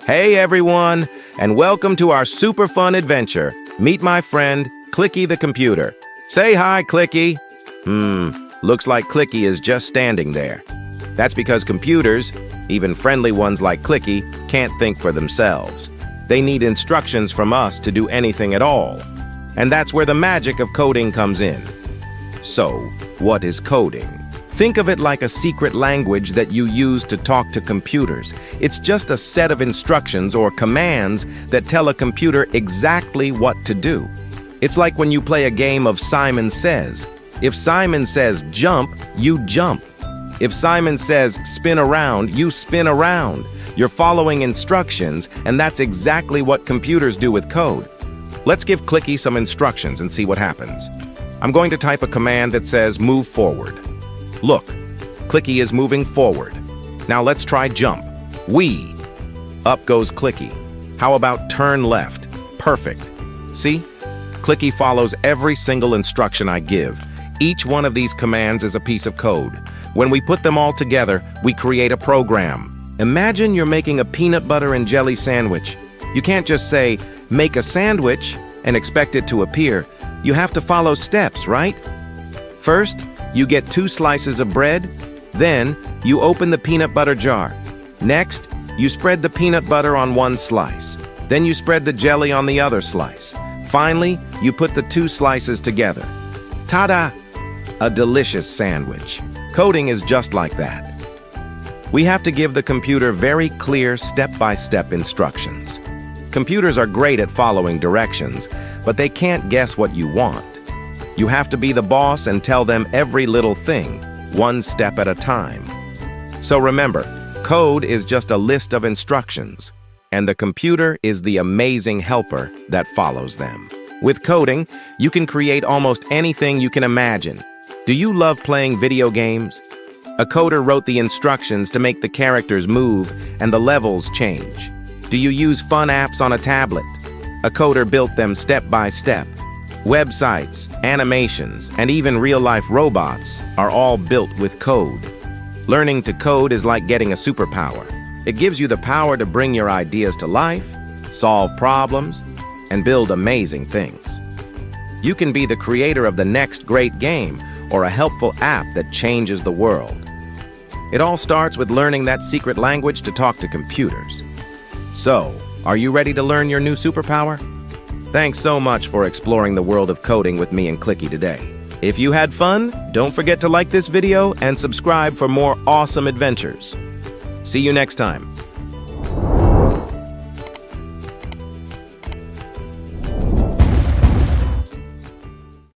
Hey everyone, and welcome to our super fun adventure. Meet my friend, Clicky the computer. Say hi, Clicky. Looks like Clicky is just standing there. That's because computers, even friendly ones like Clicky, can't think for themselves. They need instructions from us to do anything at all. And that's where the magic of coding comes in. So, what is coding? Think of it like a secret language that you use to talk to computers. It's just a set of instructions or commands that tell a computer exactly what to do. It's like when you play a game of Simon Says. If Simon says jump, you jump. If Simon says spin around, you spin around. You're following instructions, and that's exactly what computers do with code. Let's give Clicky some instructions and see what happens. I'm going to type a command that says move forward. Look, Clicky is moving forward. Now let's try jump. Wee. Up goes Clicky. How about turn left? Perfect. See? Clicky follows every single instruction I give. Each one of these commands is a piece of code. When we put them all together, we create a program. Imagine you're making a peanut butter and jelly sandwich. You can't just say, make a sandwich, and expect it to appear. You have to follow steps, right? First, you get 2 slices of bread. Then, you open the peanut butter jar. Next, you spread the peanut butter on one slice. Then you spread the jelly on the other slice. Finally, you put the 2 slices together. Ta-da! A delicious sandwich. Coding is just like that. We have to give the computer very clear step-by-step instructions. Computers are great at following directions, but they can't guess what you want. You have to be the boss and tell them every little thing, one step at a time. So remember, code is just a list of instructions, and the computer is the amazing helper that follows them. With coding, you can create almost anything you can imagine. Do you love playing video games? A coder wrote the instructions to make the characters move and the levels change. Do you use fun apps on a tablet? A coder built them step by step. Websites, animations, and even real-life robots are all built with code. Learning to code is like getting a superpower. It gives you the power to bring your ideas to life, solve problems, and build amazing things. You can be the creator of the next great game or a helpful app that changes the world. It all starts with learning that secret language to talk to computers. So, are you ready to learn your new superpower? Thanks so much for exploring the world of coding with me and Clicky today. If you had fun, don't forget to like this video and subscribe for more awesome adventures. See you next time.